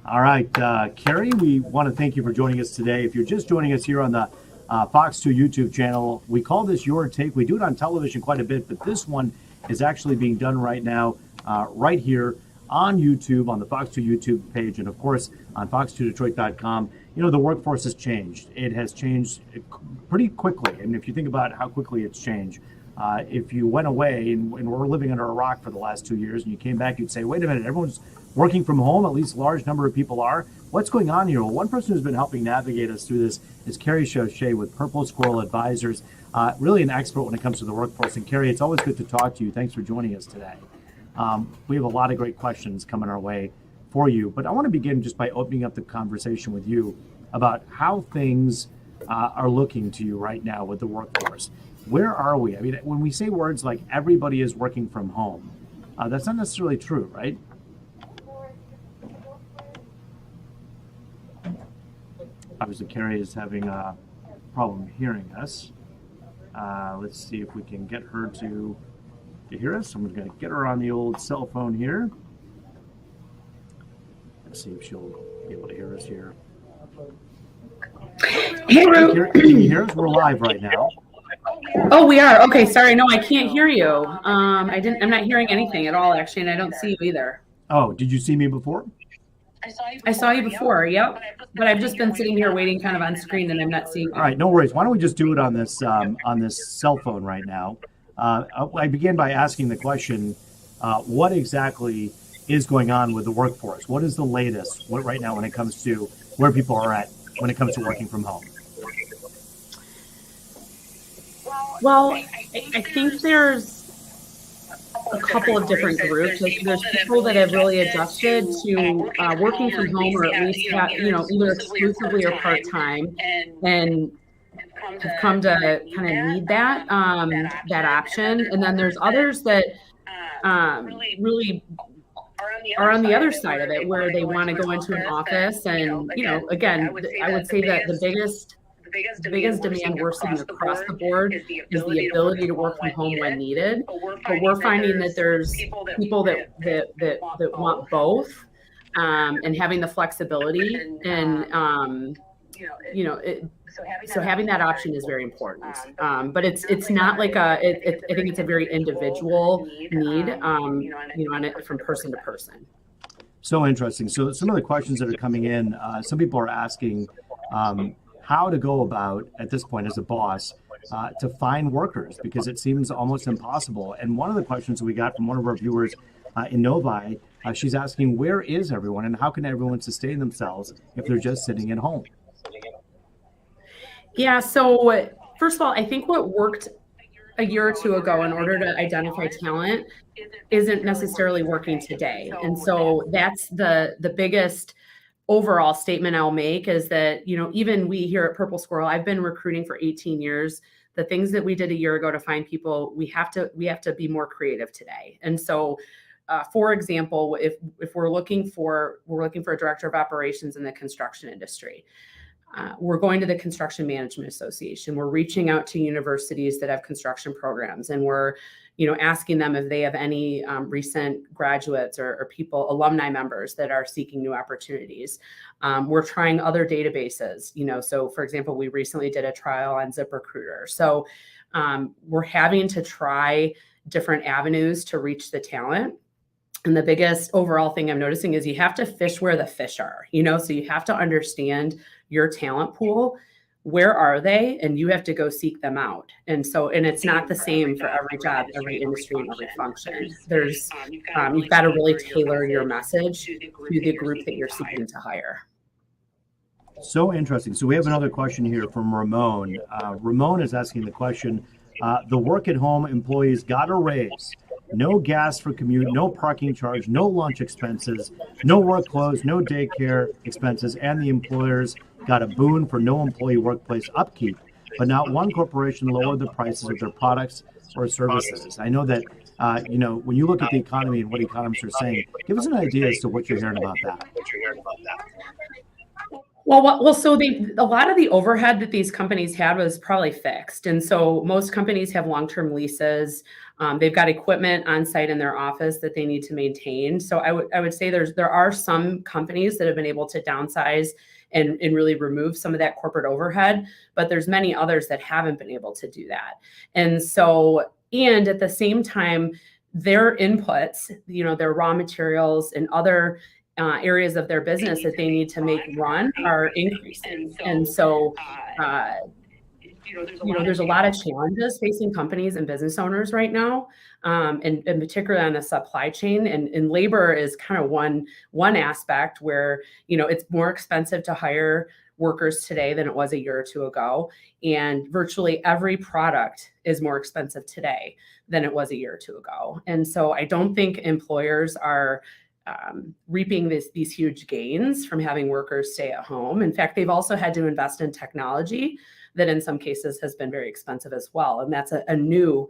All right, Carrie, we want to thank you for joining us today. If you're just joining us here on the Fox 2 YouTube channel, we call this Your Take. We do it on television quite a bit, but this one is actually being done right now, right here on YouTube, on the Fox 2 YouTube page, and of course on fox2detroit.com. You know, the workforce has changed. It has changed pretty quickly. And if you think about how quickly it's changed, if you went away and we're living under a rock for the last 2 years and you came back, you'd say, wait a minute, everyone's working from home, at least a large number of people are. What's going on here? Well, one person who's been helping navigate us through this is Carrie Chauchet with Purple Squirrel Advisors, really an expert when it comes to the workforce. And Carrie, it's always good to talk to you. Thanks for joining us today. We have a lot of great questions coming our way for you, but I want to begin just by opening up the conversation with you about how things are looking to you right now with the workforce. Where are we? I mean, when we say words like everybody is working from home, that's not necessarily true, right? Obviously, Carrie is having a problem hearing us. Let's see if we can get her to hear us. I'm going to get her on the old cell phone here. Let's see if she'll be able to hear us here. Hey, Ru. Can you hear us? We're live right now. Oh, we are. Okay, sorry. No, I can't hear you. I'm not hearing anything at all, actually, and I don't see you either. Oh, did you see me before? I saw you before, yep. But I've just been sitting here waiting kind of on screen, and I'm not seeing you. All right, no worries. Why don't we just do it on this cell phone right now? I begin by asking the question, what exactly is going on with the workforce? What is the latest right now when it comes to where people are at when it comes to working from home? Well, I think there's a couple of different groups. There's people that have really adjusted to working from home, or at least have, either exclusively or part-time, and have come to kind of need that option. And then there's others that really are on the other side of it, where they want to go into an office. And, again, I would say that the biggest demand we're seeing across the board is the ability to work from home when needed. But we're finding that there's people that want both, and having the flexibility, and so having that option is very important. But it's not like I think it's a very individual need, on it from person to person. So interesting. So some of the questions that are coming in, some people are asking how to go about, at this point as a boss, to find workers, because it seems almost impossible. And one of the questions we got from one of our viewers in Novi, she's asking, where is everyone and how can everyone sustain themselves if they're just sitting at home? Yeah, so first of all, I think what worked a year or two ago in order to identify talent isn't necessarily working today. And so that's the biggest overall statement I'll make, is that, even we here at Purple Squirrel, I've been recruiting for 18 years. The things that we did a year ago to find people, we have to be more creative today. And so, for example, if we're looking for a director of operations in the construction industry, we're going to the Construction Management Association. We're reaching out to universities that have construction programs, and we're asking them if they have any recent graduates or people, alumni members that are seeking new opportunities. We're trying other databases, so for example, we recently did a trial on ZipRecruiter. So we're having to try different avenues to reach the talent. And the biggest overall thing I'm noticing is you have to fish where the fish are, so you have to understand your talent pool. Where are they? And you have to go seek them out. And it's not the same for every job, every industry, and every function. You've got to really tailor your message to the group that you're seeking to hire. So interesting. So we have another question here from Ramon. Ramon is asking the question, the work at home employees got a raise. No gas for commute, no parking charge, no lunch expenses, no work clothes, no daycare expenses, and the employers got a boon for no employee workplace upkeep, but not one corporation lowered the prices of their products or services. I know that, when you look at the economy and what economists are saying, give us an idea as to what you're hearing about that. Well, so a lot of the overhead that these companies had was probably fixed. And so most companies have long-term leases. They've got equipment on site in their office that they need to maintain. So I would say there are some companies that have been able to downsize and really remove some of that corporate overhead, but there's many others that haven't been able to do that. And so, and at the same time, their inputs, their raw materials and other areas of their business that they need to make run are increasing. And so, there's a lot of challenges facing companies and business owners right now, and particularly on the supply chain. And labor is kind of one aspect where, it's more expensive to hire workers today than it was a year or two ago. And virtually every product is more expensive today than it was a year or two ago. And so I don't think employers are reaping these huge gains from having workers stay at home. In fact, they've also had to invest in technology that in some cases has been very expensive as well. And that's a new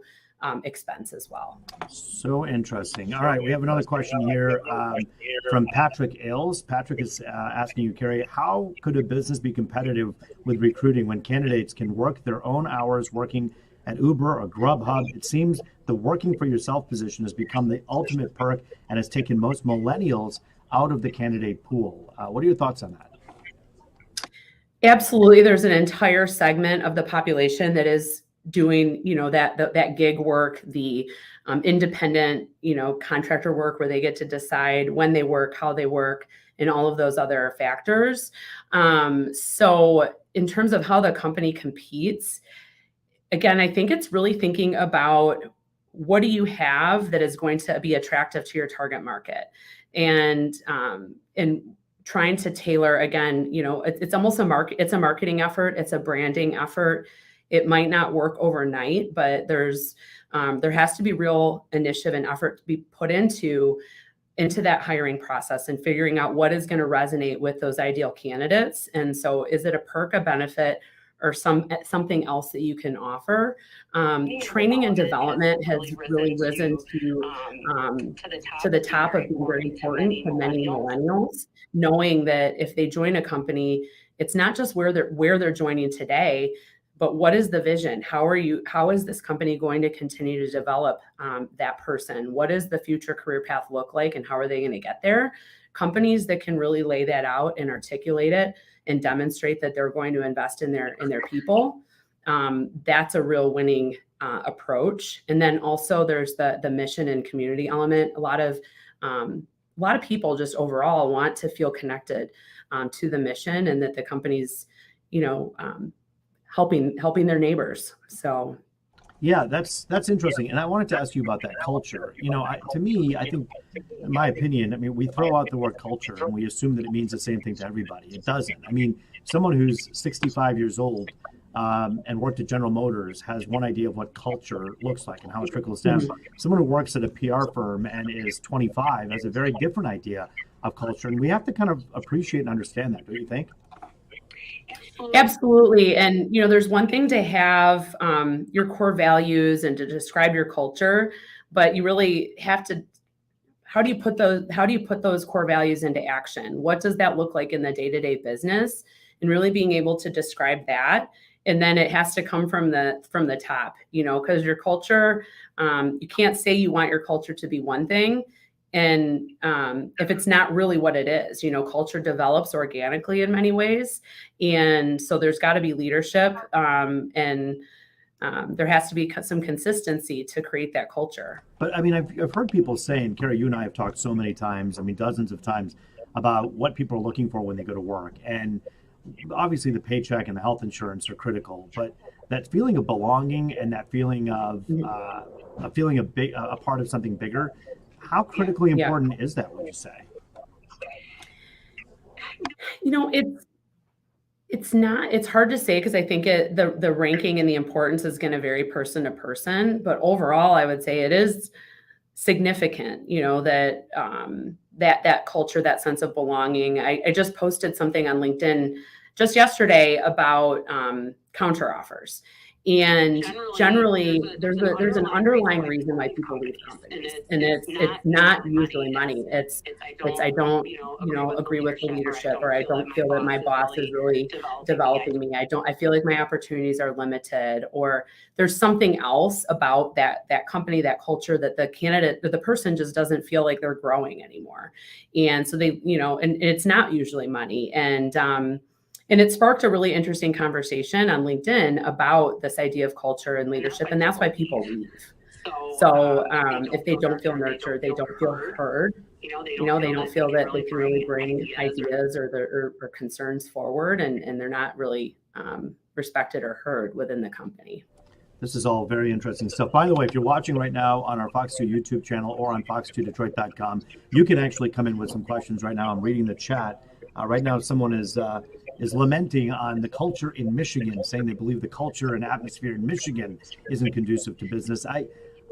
expense as well. So interesting. All right, we have another question here from Patrick Ailes. Patrick is asking you, Carrie, how could a business be competitive with recruiting when candidates can work their own hours working at Uber or Grubhub? It seems the working for yourself position has become the ultimate perk and has taken most millennials out of the candidate pool. What are your thoughts on that? Absolutely. There's an entire segment of the population that is doing, that gig work, the independent, contractor work where they get to decide when they work, how they work, and all of those other factors. So in terms of how the company competes, again, I think it's really thinking about what do you have that is going to be attractive to your target market, and trying to tailor, again, it's almost it's a marketing effort. It's a branding effort. It might not work overnight, but there has to be real initiative and effort to be put into that hiring process and figuring out what is going to resonate with those ideal candidates. And so is it a perk, a benefit, or something else that you can offer? Training and development has really risen to the top of being very important to many millennials, knowing that if they join a company, it's not just where they're joining today, but what is the vision? How is this company going to continue to develop that person? What does the future career path look like, and how are they going to get there? Companies that can really lay that out and articulate it and demonstrate that they're going to invest in their people, that's a real winning approach. And then also there's the mission and community element. A lot of people just overall want to feel connected to the mission, and that the company's, helping their neighbors. So. Yeah, that's interesting. And I wanted to ask you about that culture. To me, I think, in my opinion, we throw out the word culture and we assume that it means the same thing to everybody. It doesn't. Someone who's 65 years old and worked at General Motors has one idea of what culture looks like and how it trickles down. Someone who works at a PR firm and is 25 has a very different idea of culture. And we have to kind of appreciate and understand that, don't you think? Absolutely. And, there's one thing to have your core values and to describe your culture, but you really have to, how do you put those core values into action? What does that look like in the day-to-day business? And really being able to describe that. And then it has to come from the top, because your culture, you can't say you want your culture to be one thing. And if it's not really what it is, culture develops organically in many ways. And so there's got to be leadership, and there has to be some consistency to create that culture. But I've heard people say, and Carrie, you and I have talked so many times, dozens of times, about what people are looking for when they go to work. And obviously the paycheck and the health insurance are critical, but that feeling of belonging and that feeling of a part of something bigger, how critically important is that, would you say? It's hard to say, because I think the ranking and the importance is going to vary person to person, but overall I would say it is significant, that culture, that sense of belonging. I just posted something on LinkedIn just yesterday about counter offers. And generally, there's an underlying reason why people leave companies, and it's not usually money. It's I don't agree with the leadership, or I don't feel that my boss is really developing me. I feel like my opportunities are limited, or there's something else about that company, that culture, that the candidate, that the person just doesn't feel like they're growing anymore. And so they, and it's not usually money. And it sparked a really interesting conversation on LinkedIn about this idea of culture and leadership. And that's why people leave. So if they don't feel nurtured, they don't feel heard, they don't feel that they can really bring ideas or concerns forward, and they're not really respected or heard within the company. This is all very interesting stuff. By the way, if you're watching right now on our Fox 2 YouTube channel or on fox2detroit.com, you can actually come in with some questions right now. I'm reading the chat. Right now, someone is lamenting on the culture in Michigan, saying they believe the culture and atmosphere in Michigan isn't conducive to business. I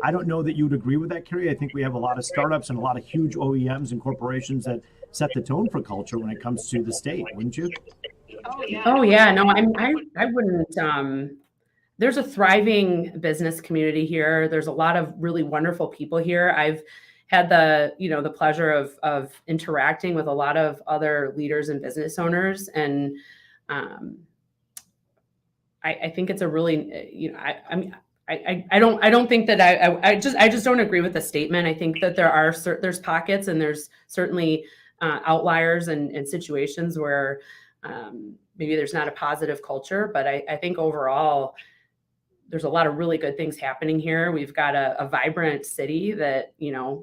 don't know that you would agree with that, Carrie. I think we have a lot of startups and a lot of huge OEMs and corporations that set the tone for culture when it comes to the state, wouldn't you? Oh yeah, no, I wouldn't. There's a thriving business community here. There's a lot of really wonderful people here. I've had the pleasure of interacting with a lot of other leaders and business owners, and I think it's a really, I don't think that I just don't agree with the statement. I think that there's pockets, and there's certainly outliers and situations where maybe there's not a positive culture, but I think overall there's a lot of really good things happening here. We've got a vibrant city that,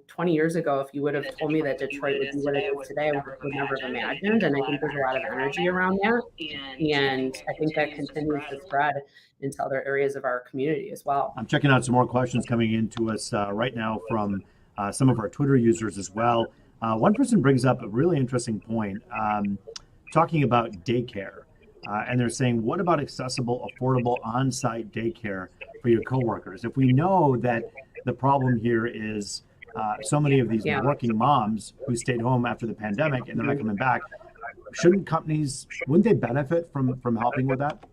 20 years ago, if you would have told me that Detroit would be what it is today, I would never have imagined. And I think there's a lot of energy around that. And I think that continues to spread into other areas of our community as well. I'm checking out some more questions coming into us right now from some of our Twitter users as well. One person brings up a really interesting point, talking about daycare. And they're saying, what about accessible, affordable on-site daycare for your coworkers? If we know that the problem here is so many of these working moms who stayed home after the pandemic and they're not coming back, wouldn't they benefit from helping with that?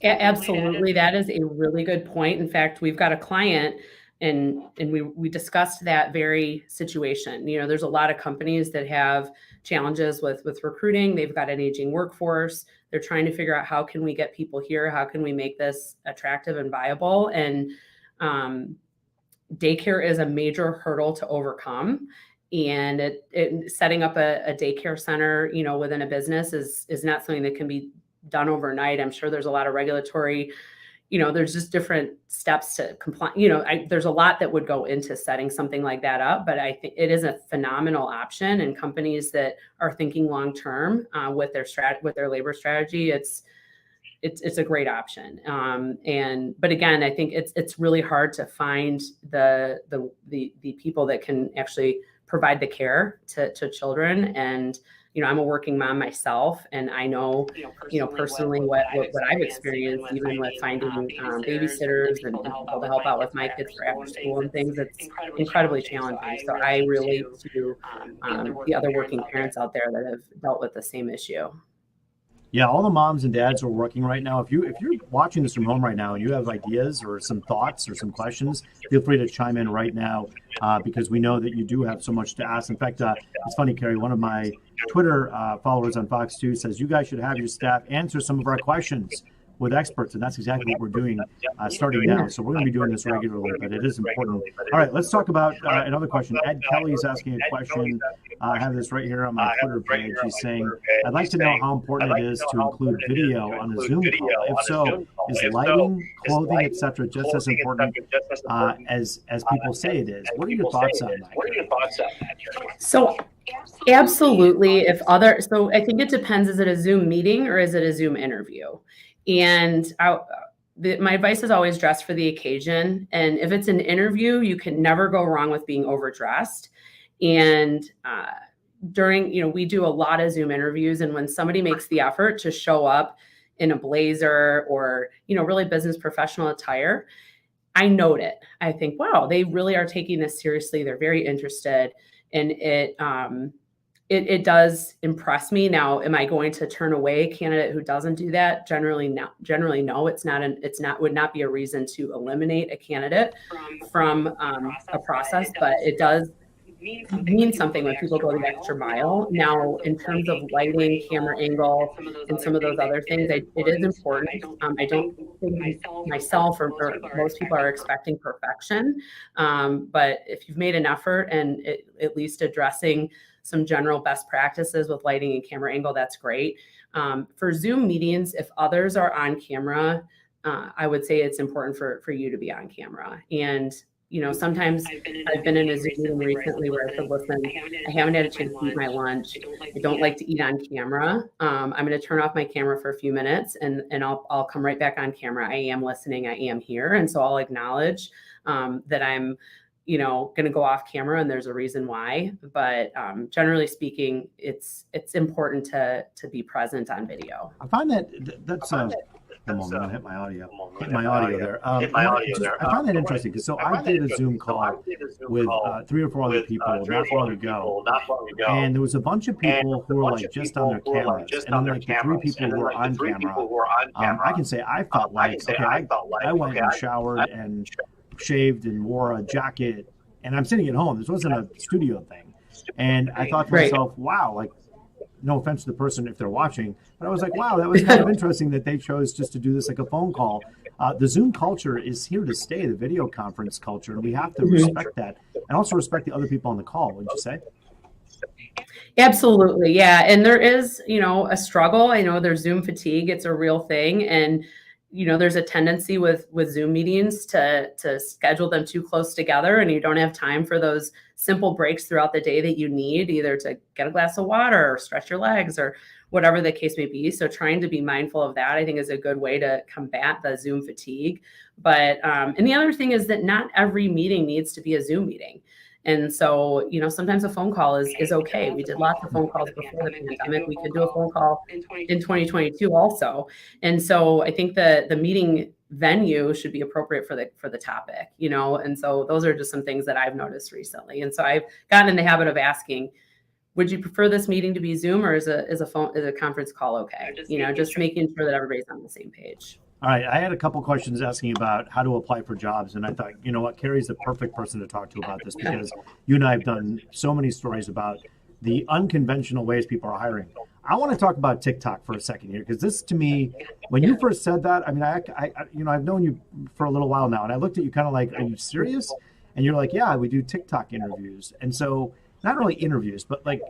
Absolutely. That is a really good point. In fact, we've got a client and we discussed that very situation. There's a lot of companies that have challenges with recruiting. They've got an aging workforce. They're trying to figure out, how can we get people here? How can we make this attractive and viable? And daycare is a major hurdle to overcome. And setting up a daycare center, within a business is not something that can be done overnight. I'm sure there's a lot of regulatory, there's just different steps to comply. There's a lot that would go into setting something like that up, but I think it is a phenomenal option. And companies that are thinking long term with their labor strategy, it's a great option. But again, I think it's really hard to find the people that can actually provide the care to children. And I'm a working mom myself, and I know, personally what I've experienced, even with finding babysitters and people to help out with my kids for after school and things. It's incredibly challenging. So I relate to the other working parents out there that have dealt with the same issue. Yeah, all the moms and dads who are working right now, if you're watching this from home right now and you have ideas or some thoughts or some questions, feel free to chime in right now because we know that you do have so much to ask. In fact, it's funny, Carrie, one of my Twitter followers on Fox 2 says, you guys should have your staff answer some of our questions with experts, and that's exactly what we're doing starting now. So we're going to be doing this regularly, but it is important. All right, let's talk about another question. Ed Kelly is asking a question. I have this right here on my Twitter page. He's saying, I'd like to know how important it is to include video on a Zoom call. If so, is lighting, clothing, etc., just as important as people say it is? What are your thoughts on that? So absolutely. So I think it depends. Is it a Zoom meeting or is it a Zoom interview? And my advice is always dress for the occasion. And if it's an interview, you can never go wrong with being overdressed. And we do a lot of Zoom interviews. And when somebody makes the effort to show up in a blazer or, really business professional attire, I note it. I think, wow, they really are taking this seriously. They're very interested. And it does impress me. Now, am I going to turn away a candidate who doesn't do that? Generally, no. Would not be a reason to eliminate a candidate from a process, but it does mean something when people go the extra mile. Now, in terms of lighting, camera angle, and some of those other things, it is important. I don't think myself or most people are expecting perfection, but if you've made an effort and at least addressing some general best practices with lighting and camera angle, that's great. For Zoom meetings, if others are on camera, I would say it's important for you to be on camera. And sometimes I've been in a Zoom meeting recently where I said, listen, I haven't had a chance to eat my lunch. I don't like to eat on camera. I'm going to turn off my camera for a few minutes and I'll come right back on camera. I am listening. I am here. And so I'll acknowledge that I'm going to go off camera, and there's a reason why. But generally speaking, it's important to be present on video. I find that's I'm gonna hit my audio. Hit my audio there. I find that interesting because I did a Zoom call with 3 or 4 other people not long ago, and there was a bunch of people who were like just on their cameras, and then like the 3 people who were on camera. I can say I felt like I went and showered and shaved and wore a jacket, and I'm sitting at home. This wasn't a studio thing, and I thought to myself, wow, like, no offense to the person if they're watching, but I was like, wow, that was kind of interesting that they chose just to do this like a phone call. The Zoom culture is here to stay, the video conference culture, and we have to respect that and also respect the other people on the call, wouldn't you say? Absolutely. Yeah. And there is, a struggle. I know there's Zoom fatigue. It's a real thing. And there's a tendency with Zoom meetings to schedule them too close together, and you don't have time for those simple breaks throughout the day that you need, either to get a glass of water or stretch your legs or whatever the case may be. So trying to be mindful of that, I think, is a good way to combat the Zoom fatigue. But and the other thing is that not every meeting needs to be a Zoom meeting. And so, sometimes a phone call is okay. We did lots of phone calls before the pandemic. We could do a phone call in 2022 also. And so I think the meeting venue should be appropriate for the topic, and so those are just some things that I've noticed recently. And so I've gotten in the habit of asking, would you prefer this meeting to be Zoom, or is a conference call okay? Just making sure that everybody's on the same page. All right, I had a couple questions asking about how to apply for jobs, and I thought, you know what, Carrie's the perfect person to talk to about this, because you and I have done so many stories about the unconventional ways people are hiring. I want to talk about TikTok for a second here, because this, to me, when you first said that, I mean, I've known you for a little while now, and I looked at you kind of like, are you serious? And you're like, yeah, we do TikTok interviews. And so, not really interviews, but like,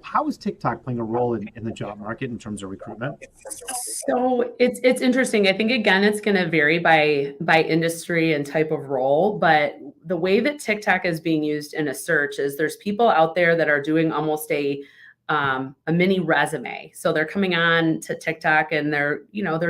how is TikTok playing a role in the job market in terms of recruitment? So it's interesting. I think, again, it's going to vary by industry and type of role, but the way that TikTok is being used in a search is there's people out there that are doing almost a mini resume. So they're coming on to TikTok and they're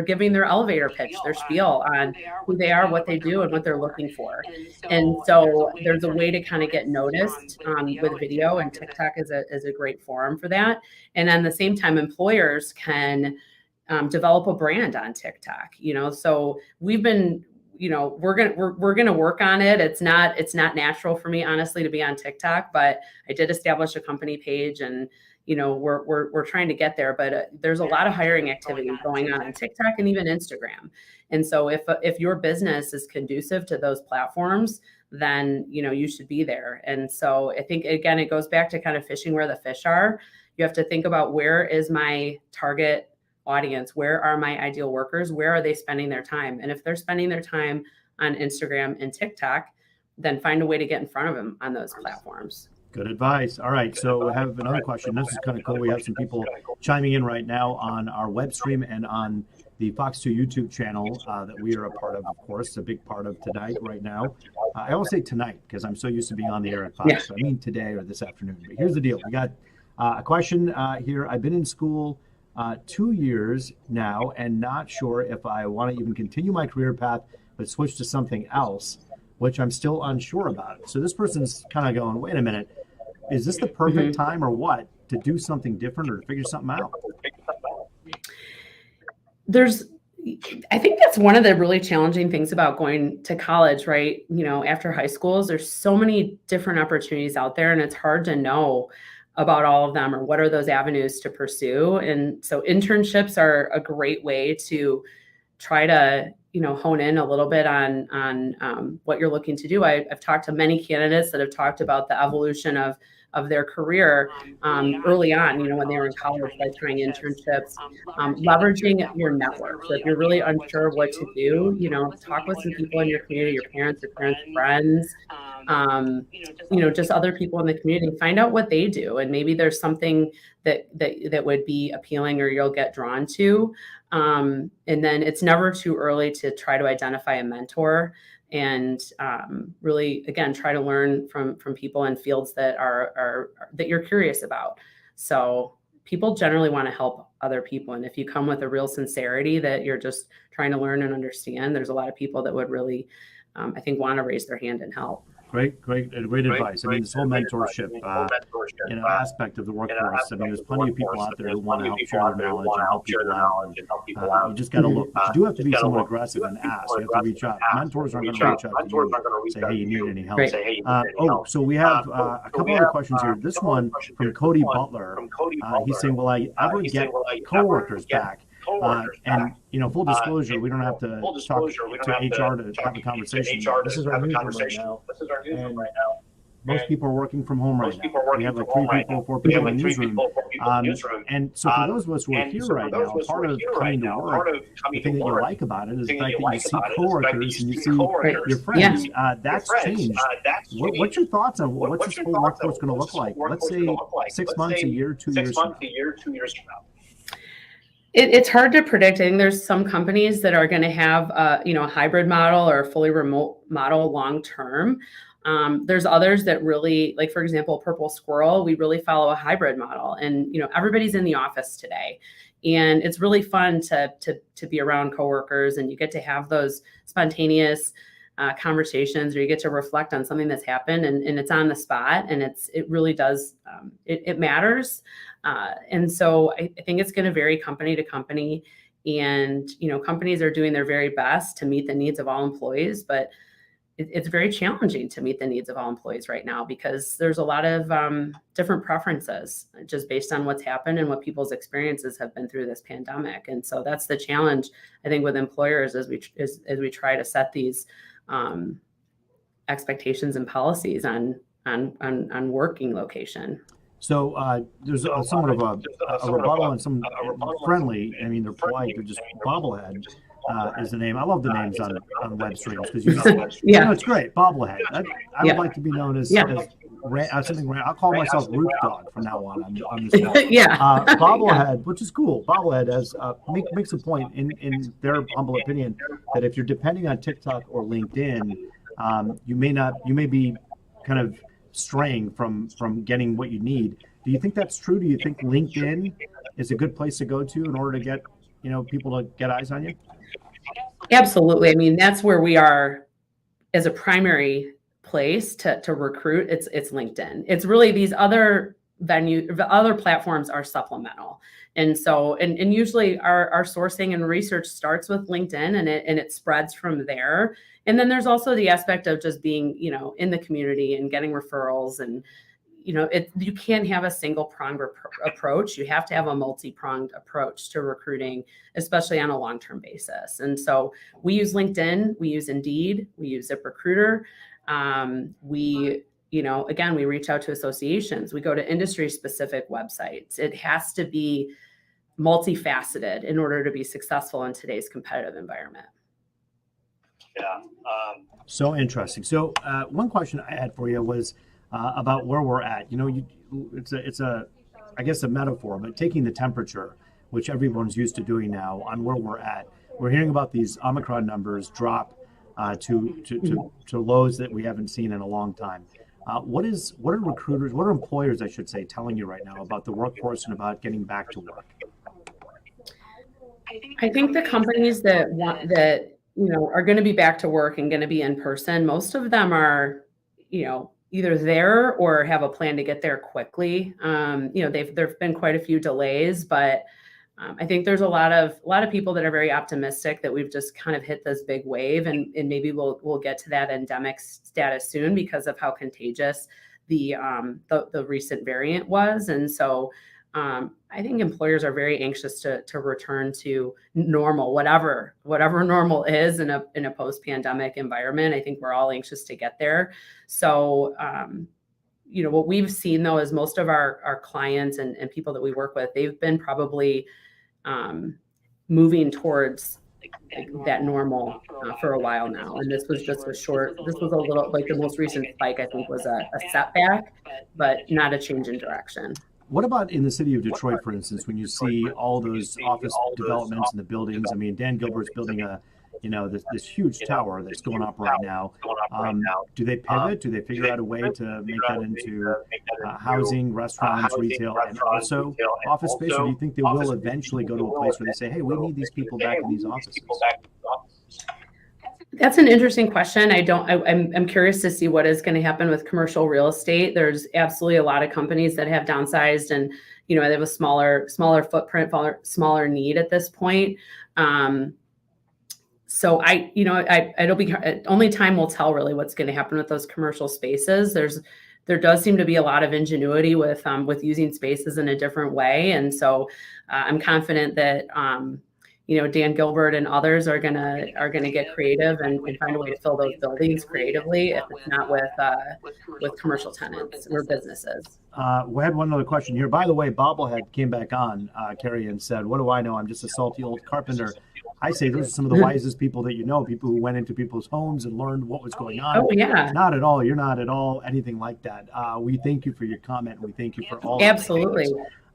giving their elevator pitch, their spiel on who they are, what they do, and what they're looking for. And so there's a way to kind of get noticed with video, and TikTok is a great forum for that. And at the same time, employers can develop a brand on TikTok. So we've been, we're gonna work on it. It's not natural for me, honestly, to be on TikTok, but I did establish a company page, and we're trying to get there. But there's a lot of hiring activity going on TikTok and even Instagram. And so if your business is conducive to those platforms, then you should be there. And so I think, again, it goes back to kind of fishing where the fish are. You have to think about, where is my target audience? Where are my ideal workers? Where are they spending their time? And if they're spending their time on Instagram and TikTok, then find a way to get in front of them on those platforms. Good advice. All right, so I have another question. This is kind of cool. We have some people chiming in right now on our web stream and on the Fox 2 YouTube channel that we are a part of course, a big part of tonight right now. I always say tonight because I'm so used to being on the air at Fox. Yeah. So I mean today or this afternoon. But here's the deal. We got a question here. I've been in school 2 years now and not sure if I want to even continue my career path, but switch to something else, which I'm still unsure about. So this person's kind of going, wait a minute, is this the perfect time or what to do something different or to figure something out? I think that's one of the really challenging things about going to college, right? After high schools, there's so many different opportunities out there, and it's hard to know about all of them, or what are those avenues to pursue. And so internships are a great way to try to, hone in a little bit on what you're looking to do. I've talked to many candidates that have talked about the evolution of their career early on, when they were in college, by trying internships, leveraging your network. So if you're really unsure of what to do, talk with some people in your community, your parents, friends, just other people in the community, find out what they do. And maybe there's something that would be appealing or you'll get drawn to. And then it's never too early to try to identify a mentor and really, again, try to learn from people in fields that are that you're curious about. So people generally want to help other people. And if you come with a real sincerity that you're just trying to learn and understand, there's a lot of people that would really, I think, want to raise their hand and help. Great advice. I mean, this whole mentorship, aspect of the workforce. I mean, there's plenty of people out there who want to help share their knowledge and help people out. You just got to look. But you do have to be somewhat aggressive and ask. You have to reach out. Mentors aren't going to reach out to you, say, hey, you need any help. So we have a couple other questions here. This one from Cody Butler. He's saying, will I ever get coworkers back? And full disclosure, we don't have to talk to HR to have a conversation. This is our newsroom right now. Most people are working from home right now. We have like 3 people, 4 people in the newsroom. And so for those of us who are here right now, part of coming to work, the thing that you like about it is the fact that you see coworkers and you see your friends. That's changed. What's your thoughts on what's this whole workforce going to look like? Let's say 6 months, a year, 2 years from now. It's hard to predict. I think there's some companies that are going to have a hybrid model or a fully remote model long term. There's others that really, like, for example, Purple Squirrel, we really follow a hybrid model, and everybody's in the office today, and it's really fun to be around coworkers, and you get to have those spontaneous conversations, or you get to reflect on something that's happened, and it's on the spot, and it really does it matters. And so I think it's going to vary company to company, and companies are doing their very best to meet the needs of all employees, but it's very challenging to meet the needs of all employees right now, because there's a lot of different preferences just based on what's happened and what people's experiences have been through this pandemic. And so that's the challenge, I think, with employers as we try to set these expectations and policies on working location. So there's somewhat of a rebuttal and some friendly. I mean, they're polite. They're just bobblehead is the name. I love the names on web streams because it's great. Bobblehead. I would like to be known as something. I'll call myself Root Dog from now on this one. Bobblehead, which is cool. Bobblehead makes a point in their humble opinion that if you're depending on TikTok or LinkedIn, you may be kind of straying from getting what you need. Do you think that's true? Do you think LinkedIn is a good place to go to in order to get people to get eyes on you? Absolutely. I mean, that's where we are as a primary place to recruit. It's LinkedIn. It's really these other platforms are supplemental. And so, and usually our sourcing and research starts with LinkedIn, and it spreads from there. And then there's also the aspect of just being, in the community and getting referrals, and, you can't have a single pronged approach. You have to have a multi-pronged approach to recruiting, especially on a long-term basis. And so we use LinkedIn, we use Indeed, we use ZipRecruiter. We reach out to associations. We go to industry-specific websites. It has to be multifaceted in order to be successful in today's competitive environment. So interesting. So one question I had for you was about where we're at. It's a metaphor, but taking the temperature, which everyone's used to doing now, on where we're at. We're hearing about these Omicron numbers drop to lows that we haven't seen in a long time. What are employers, I should say, telling you right now about the workforce and about getting back to work? I think the companies that are going to be back to work and going to be in person, most of them are, either there or have a plan to get there quickly. There've been quite a few delays, but I think there's a lot of people that are very optimistic that we've just kind of hit this big wave, and maybe we'll get to that endemic status soon because of how contagious the recent variant was. And so I think employers are very anxious to return to normal, whatever normal is in a post-pandemic environment. I think we're all anxious to get there. So what we've seen though is most of our clients and people that we work with, they've been probably moving towards that normal for a while now. And this was a little, like the most recent spike, I think, was a setback, but not a change in direction. What about in the city of Detroit, for instance, when you see all those office developments and the buildings? I mean, Dan Gilbert's building this huge tower that's going up right now. Do they pivot? Do they figure out a way to make that into housing, restaurants, retail, and also office space? Or do you think they will eventually go to a place where they say, hey, we need these people back in these offices? That's an interesting question. I'm curious to see what is going to happen with commercial real estate. There's absolutely a lot of companies that have downsized and, they have a smaller footprint, smaller need at this point. So it'll be only time will tell really what's going to happen with those commercial spaces. There does seem to be a lot of ingenuity with using spaces in a different way. And so I'm confident that, Dan Gilbert and others are gonna get creative and find a way to fill those buildings creatively if it's not with commercial tenants or businesses. We had one other question here. By the way, Bobblehead came back on, Carrie, and said, what do I know? I'm just a salty old carpenter. I say those are some of the wisest people that people who went into people's homes and learned what was going on. Oh, yeah. Not at all. You're not at all anything like that. We thank you for your comment. We thank you for all. Absolutely.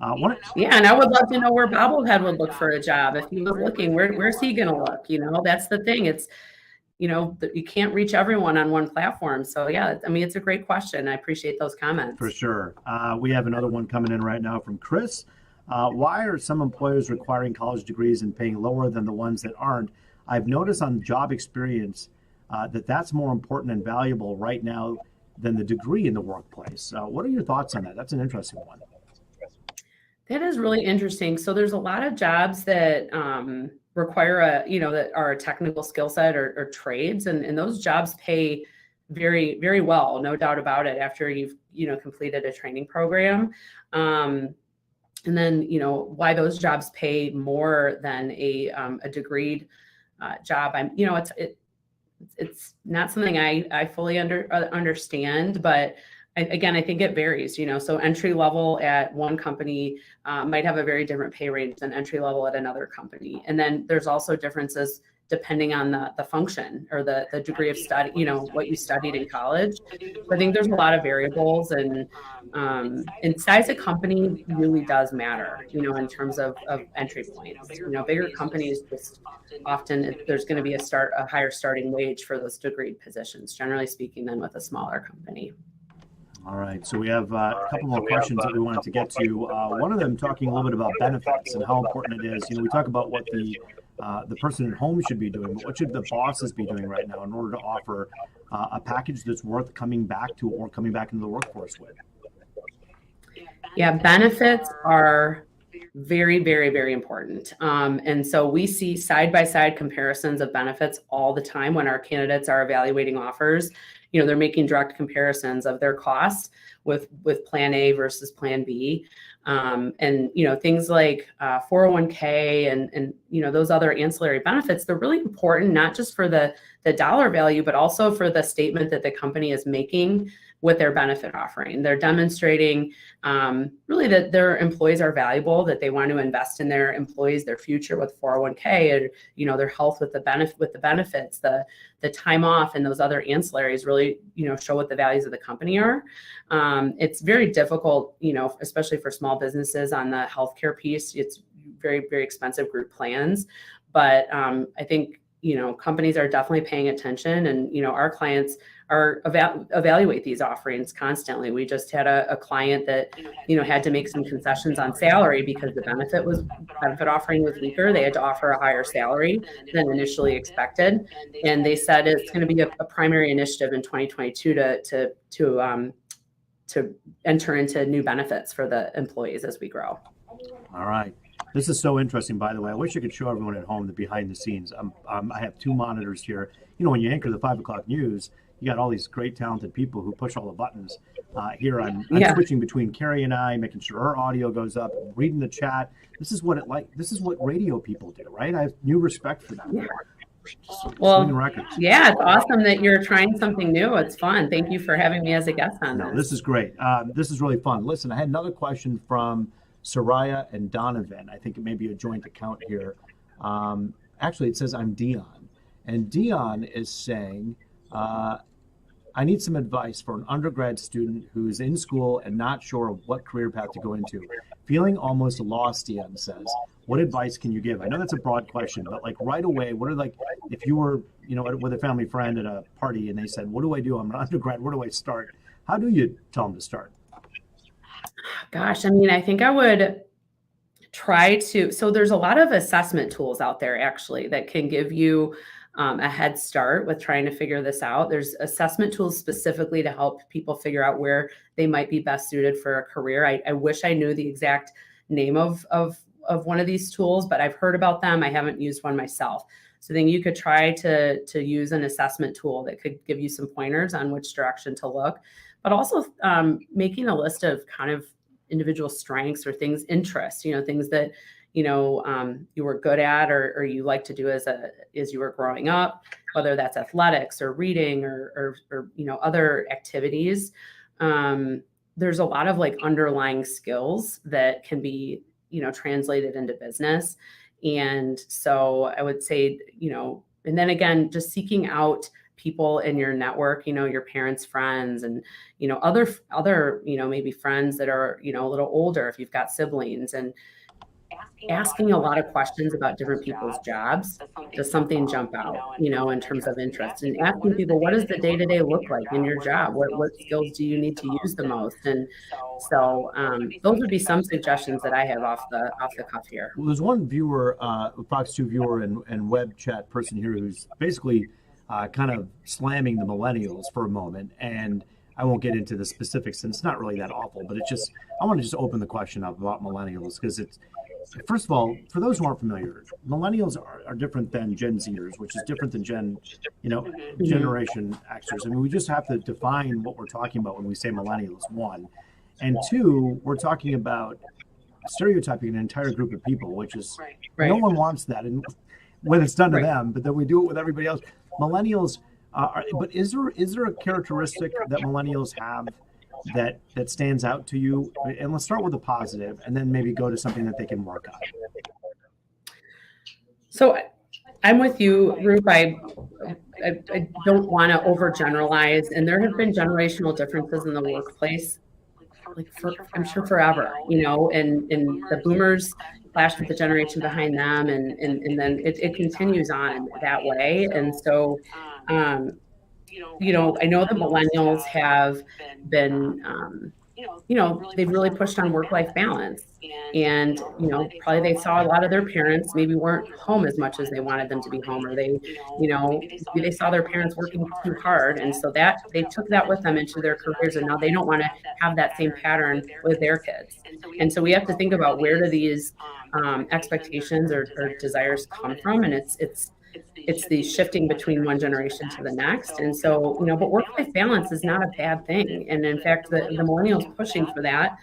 And I would love to know where Bobblehead would look for a job. If he was looking, where's he going to look? That's the thing. It's, you can't reach everyone on one platform. So it's a great question. I appreciate those comments. For sure. We have another one coming in right now from Chris. Why are some employers requiring college degrees and paying lower than the ones that aren't? I've noticed on job experience that's more important and valuable right now than the degree in the workplace. What are your thoughts on that? That's an interesting one. That is really interesting. So there's a lot of jobs that require that are a technical skill set or trades, and those jobs pay very, very well, no doubt about it, after you've completed a training program. And then why those jobs pay more than a degreed job. It's not something I fully understand, but I think it varies, so entry level at one company might have a very different pay range than entry level at another company. And then there's also differences depending on the function or the degree of study, what you studied in college. So I think there's a lot of variables, and size of company really does matter, in terms of entry points. Bigger companies just often there's going to be a higher starting wage for those degreed positions, generally speaking, than with a smaller company. All right, so we have a couple more questions that we wanted to get to. One of them talking a little bit about benefits and how important it is. We talk about what the person at home should be doing, but what should the bosses be doing right now in order to offer a package that's worth coming back to or coming back into the workforce with? Yeah, benefits are very, very, very important. And so we see side-by-side comparisons of benefits all the time when our candidates are evaluating offers. They're making direct comparisons of their costs with plan A versus plan B. And, things like 401k and those other ancillary benefits, they're really important, not just for the dollar value, but also for the statement that the company is making with their benefit offering. They're demonstrating really that their employees are valuable, that they want to invest in their employees, their future with 401k, and their health with the benefits, the time off, and those other ancillaries really show what the values of the company are. It's very difficult, especially for small businesses on the healthcare piece. It's very, very expensive group plans, but I think companies are definitely paying attention, and our clients are evaluate these offerings constantly. We just had a client that had to make some concessions on salary because the benefit offering was weaker. They had to offer a higher salary than initially expected, and they said it's going to be a primary initiative in 2022 to enter into new benefits for the employees as we grow. All right. This is so interesting, by the way. I wish I could show everyone at home the behind the scenes. I have two monitors here. When you anchor the 5 o'clock news, you got all these great talented people who push all the buttons. here. I'm Yeah. switching between Carrie and I, making sure our audio goes up, reading the chat. This is what this is what radio people do, right? I have new respect for them. Yeah. Swinging Well, records. yeah, it's awesome that you're trying something new. It's fun. Thank you for having me as a guest on No, this. this is great. This is really fun. Listen, I had another question from Soraya and Donovan. I think it may be a joint account here. Actually, it says I'm Dion. And Dion is saying, I need some advice for an undergrad student who's in school and not sure of what career path to go into. Feeling almost lost, Dion says. What advice can you give? I know that's a broad question, but like right away, what are like, if you were, with a family friend at a party and they said, what do I do? I'm an undergrad. Where do I start? How do you tell them to start? Gosh, I mean, I think I would try to, so there's a lot of assessment tools out there actually that can give you a head start with trying to figure this out. There's assessment tools specifically to help people figure out where they might be best suited for a career. I wish I knew the exact name of one of these tools, but I've heard about them. I haven't used one myself. So then you could try to use an assessment tool that could give you some pointers on which direction to look, but also making a list of kind of individual strengths or interests, things that you were good at or you like to do as you were growing up, whether that's athletics or reading or other activities. There's a lot of like underlying skills that can be translated into business. And so I would say, and then again, just seeking out people in your network, your parents' friends and, other, maybe friends that are, a little older if you've got siblings, and asking a lot of questions about different people's jobs. Does something jump out, in terms of interest, and asking people, what does the day-to-day look like in your job? What skills do you need to use the most? And so those would be some suggestions that I have off the cuff here. Well, there's one viewer, Fox 2 viewer and web chat person here who's basically kind of slamming the millennials for a moment. And I won't get into the specifics, and it's not really that awful, but I want to just open the question up about millennials, because first of all, for those who aren't familiar, millennials are different than Gen Zers, which is different than Generation Xers. I mean, we just have to define what we're talking about when we say millennials, one. And two, we're talking about stereotyping an entire group of people, which is, no one wants that, and when it's done to them, but then we do it with everybody else. Millennials, but is there a characteristic that millennials have that stands out to you? And let's start with a positive, and then maybe go to something that they can work on. So I'm with you, Ruth. I don't want to overgeneralize, and there have been generational differences in the workplace, I'm sure forever, and the boomers clashed with the generation behind them, and then it continues on that way. And so, I know the millennials have been, they've really pushed on work-life balance. And, probably they saw a lot of their parents maybe weren't home as much as they wanted them to be home, or they saw their parents working too hard. And so that they took that with them into their careers, and now they don't want to have that same pattern with their kids. And so we have to think about, where do these expectations or desires come from? And it's the shifting between one generation to the next. And so, but work-life balance is not a bad thing. And in fact, the millennials pushing for that,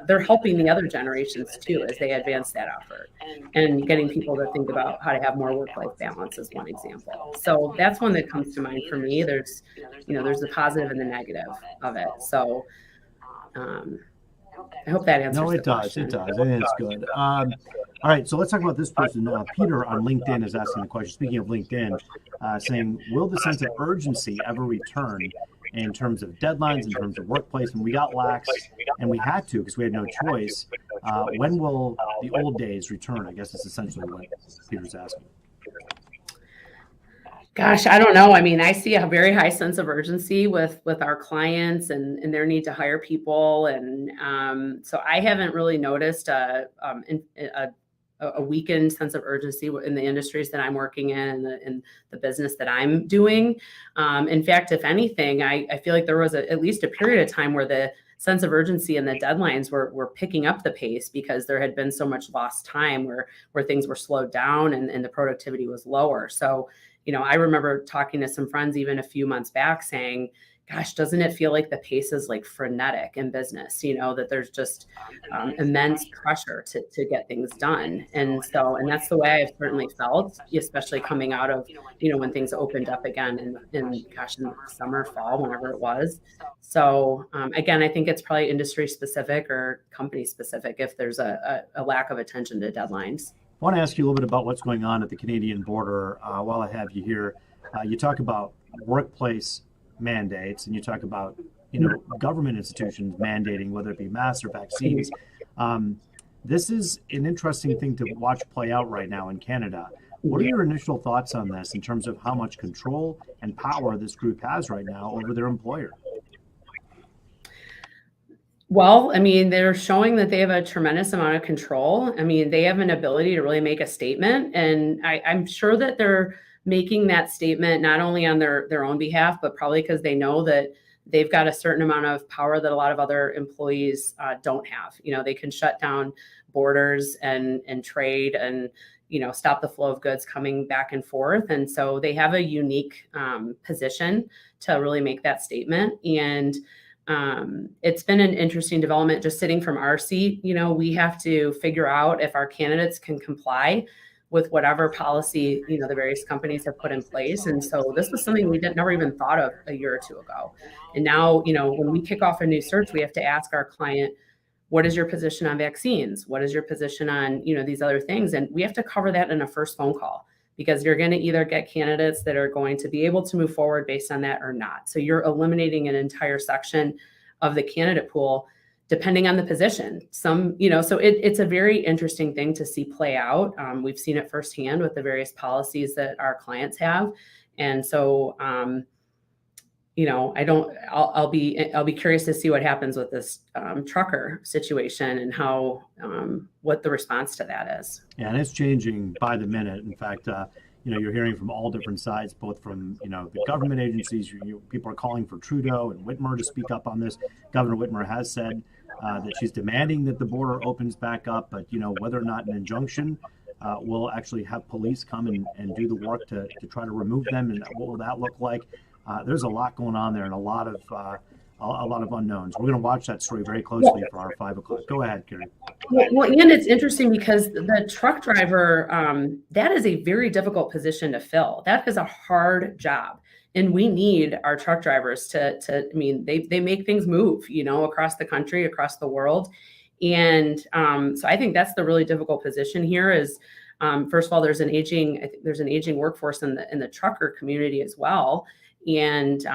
they're helping the other generations too, as they advance that effort, and getting people to think about how to have more work-life balance is one example. So that's one that comes to mind for me. There's the positive and the negative of it. So I hope that answers the question. It does. I think it's good. All right, so let's talk about this person. Peter on LinkedIn is asking the question. Speaking of LinkedIn, saying, will the sense of urgency ever return in terms of deadlines, in terms of workplace? And we got lax, and we had to because we had no choice. When will the old days return? I guess is essentially what Peter's asking. Gosh, I don't know. I mean, I see a very high sense of urgency with our clients and their need to hire people. And so I haven't really noticed a weakened sense of urgency in the industries that I'm working in and in the business that I'm doing. In fact, if anything, I feel like there was at least a period of time where the sense of urgency and the deadlines were picking up the pace, because there had been so much lost time where things were slowed down and the productivity was lower. So, I remember talking to some friends even a few months back saying, gosh, doesn't it feel like the pace is like frenetic in business, that there's just immense pressure to get things done. And that's the way I've certainly felt, especially coming out of, when things opened up again in summer, fall, whenever it was. So again, I think it's probably industry specific or company specific if there's a lack of attention to deadlines. I want to ask you a little bit about what's going on at the Canadian border while I have you here. You talk about workplace mandates, and you talk about government institutions mandating, whether it be masks or vaccines. This is an interesting thing to watch play out right now in Canada. What are your initial thoughts on this in terms of how much control and power this group has right now over their employer? Well, I mean, they're showing that they have a tremendous amount of control. I mean, they have an ability to really make a statement. And I'm sure that they're making that statement not only on their own behalf, but probably because they know that they've got a certain amount of power that a lot of other employees don't have. They can shut down borders and trade and, stop the flow of goods coming back and forth. And so they have a unique position to really make that statement. And it's been an interesting development just sitting from our seat. We have to figure out if our candidates can comply with whatever policy, the various companies have put in place. And so this was something we never even thought of a year or two ago. And now, when we kick off a new search, we have to ask our client, what is your position on vaccines? What is your position on, these other things? And we have to cover that in a first phone call, because you're going to either get candidates that are going to be able to move forward based on that or not. So you're eliminating an entire section of the candidate pool, depending on the position. So it's a very interesting thing to see play out. We've seen it firsthand with the various policies that our clients have. And so, I'll be curious to see what happens with this trucker situation and how, what the response to that is. Yeah, and it's changing by the minute. In fact, you're hearing from all different sides, both from, the government agencies. People are calling for Trudeau and Whitmer to speak up on this. Governor Whitmer has said that she's demanding that the border opens back up, but, whether or not an injunction will actually have police come and do the work to try to remove them, and what will that look like? There's a lot going on there and a lot of unknowns. We're going to watch that story very closely for our 5 o'clock. Go ahead, Carrie. Well, and it's interesting because the truck driver, that is a very difficult position to fill. That is a hard job. And we need our truck drivers they make things move, across the country, across the world. And so I think that's the really difficult position here is, first of all, there's an aging workforce in the trucker community as well. And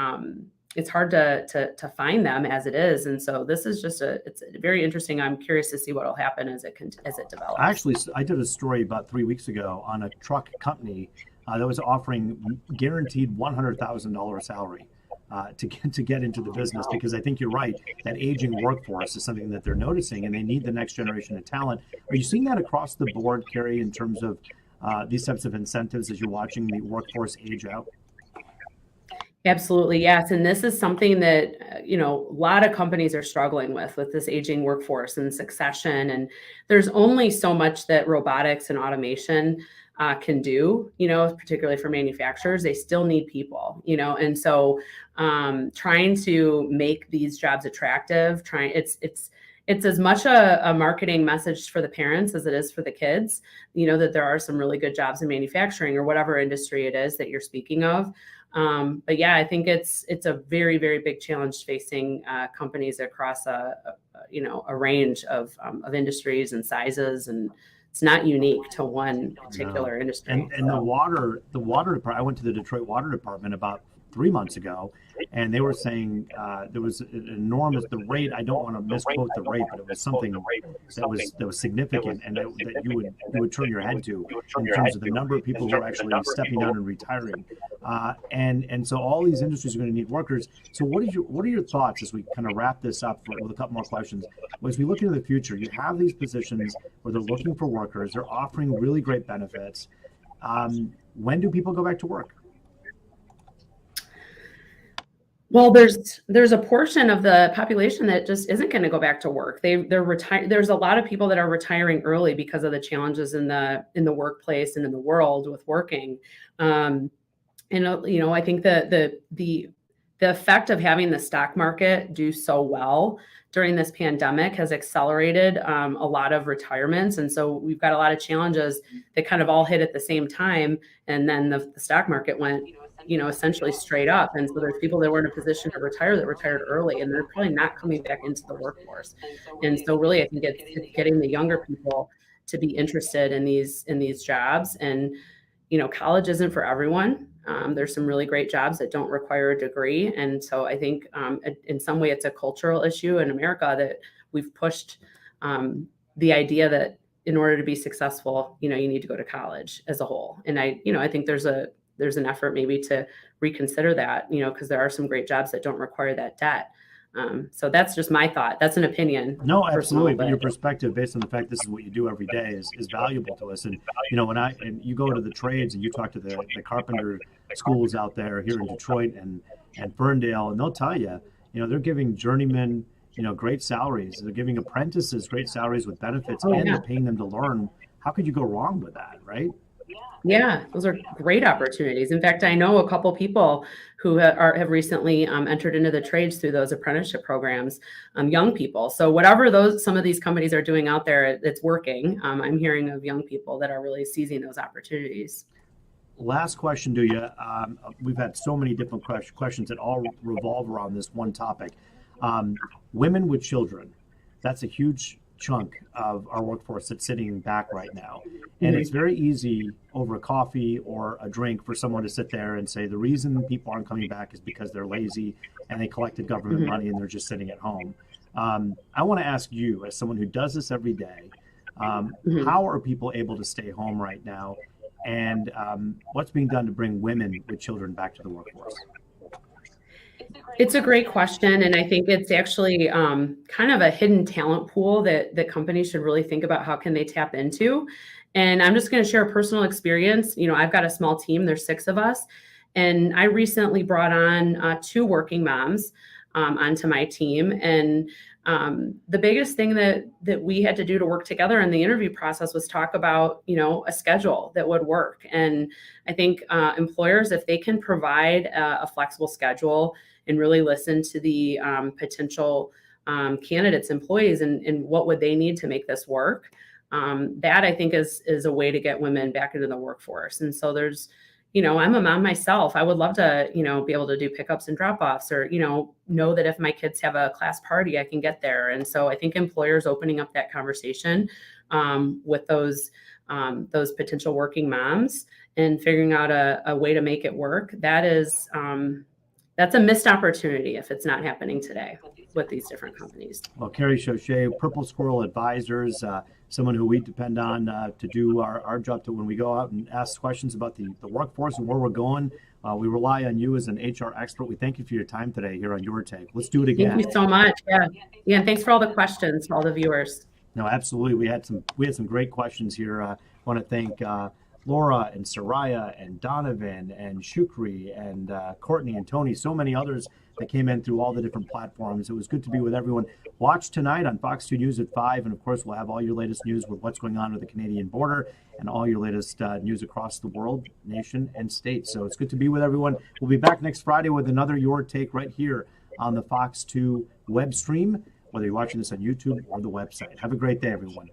it's hard to find them as it is. And so this is it's very interesting. I'm curious to see what will happen as it develops. I did a story about 3 weeks ago on a truck company that was offering guaranteed $100,000 salary to get into the business, because I think you're right, that aging workforce is something that they're noticing, and they need the next generation of talent. Are you seeing that across the board, Carrie, in terms of these types of incentives as you're watching the workforce age out? Absolutely, yes. And this is something that, a lot of companies are struggling with this aging workforce and succession. And there's only so much that robotics and automation can do, particularly for manufacturers. They still need people, and so trying to make these jobs attractive, it's as much a marketing message for the parents as it is for the kids, that there are some really good jobs in manufacturing or whatever industry it is that you're speaking of. But yeah, I think it's a very, very big challenge facing companies across a range of industries and sizes, and it's not unique to one particular industry. And the water department, I went to the Detroit Water Department about 3 months ago, and they were saying there was an enormous, the rate, I don't want to misquote the rate, but it was something that was significant, and that you would turn your head to in terms of the number of people who are actually stepping down and retiring. And so all these industries are going to need workers. So what are your thoughts as we kind of wrap this up with a couple more questions? As we look into the future, you have these positions where they're looking for workers, they're offering really great benefits. When do people go back to work? Well, there's a portion of the population that just isn't going to go back to work. They're retired. There's a lot of people that are retiring early because of the challenges in the workplace and in the world with working. I think the the effect of having the stock market do so well during this pandemic has accelerated a lot of retirements. And so we've got a lot of challenges that kind of all hit at the same time. And then the stock market went, essentially straight up. And so there's people that were in a position to retire that retired early, and they're probably not coming back into the workforce. And so really, I think it's getting the younger people to be interested in these jobs. And college isn't for everyone. There's some really great jobs that don't require a degree. And so I think in some way it's a cultural issue in America that we've pushed the idea that in order to be successful, you need to go to college as a whole. And I think there's an effort maybe to reconsider that, because there are some great jobs that don't require that debt. So that's just my thought. That's an opinion. No, absolutely. But your perspective, based on the fact this is what you do every day, is valuable to us. And when you go to the trades and you talk to the carpenter schools out there here in Detroit and Ferndale, and they'll tell you, they're giving journeymen, great salaries. They're giving apprentices great salaries with benefits, and they're paying them to learn. How could you go wrong with that, right? Yeah, those are great opportunities. In fact, I know a couple people who have recently entered into the trades through those apprenticeship programs, young people. So whatever some of these companies are doing out there, it's working. I'm hearing of young people that are really seizing those opportunities. Last question to you. We've had so many different questions that all revolve around this one topic. Women with children, that's a huge chunk of our workforce that's sitting back right now. And it's very easy over a coffee or a drink for someone to sit there and say the reason people aren't coming back is because they're lazy and they collected government money and they're just sitting at home. I want to ask you, as someone who does this every day, how are people able to stay home right now? And what's being done to bring women with children back to the workforce? It's a great question. And I think it's actually kind of a hidden talent pool that companies should really think about how can they tap into. And I'm just going to share a personal experience. I've got a small team. There's 6 of us. And I recently brought on 2 working moms onto my team. And the biggest thing that we had to do to work together in the interview process was talk about, a schedule that would work. And I think employers, if they can provide a flexible schedule and really listen to the potential candidates, employees, and what would they need to make this work, that I think is a way to get women back into the workforce. And so there's, I'm a mom myself. I would love to, be able to do pickups and drop-offs, or, know that if my kids have a class party, I can get there. And so I think employers opening up that conversation with those potential working moms and figuring out a way to make it work, that's a missed opportunity if it's not happening today with these different companies. Well, Carrie Chauchet, Purple Squirrel Advisors, someone who we depend on to do our job, to when we go out and ask questions about the workforce and where we're going. We rely on you as an HR expert. We thank you for your time today here on Your Take. Let's do it again. Thank you so much. Yeah. And thanks for all the questions for all the viewers. No, absolutely. We had some great questions here. I want to thank Laura and Soraya and Donovan and Shukri and Courtney and Tony, so many others that came in through all the different platforms. It was good to be with everyone. Watch tonight on Fox 2 News at 5. And of course, we'll have all your latest news with what's going on with the Canadian border and all your latest news across the world, nation, and state. So it's good to be with everyone. We'll be back next Friday with another Your Take right here on the Fox 2 web stream, whether you're watching this on YouTube or the website. Have a great day, everyone.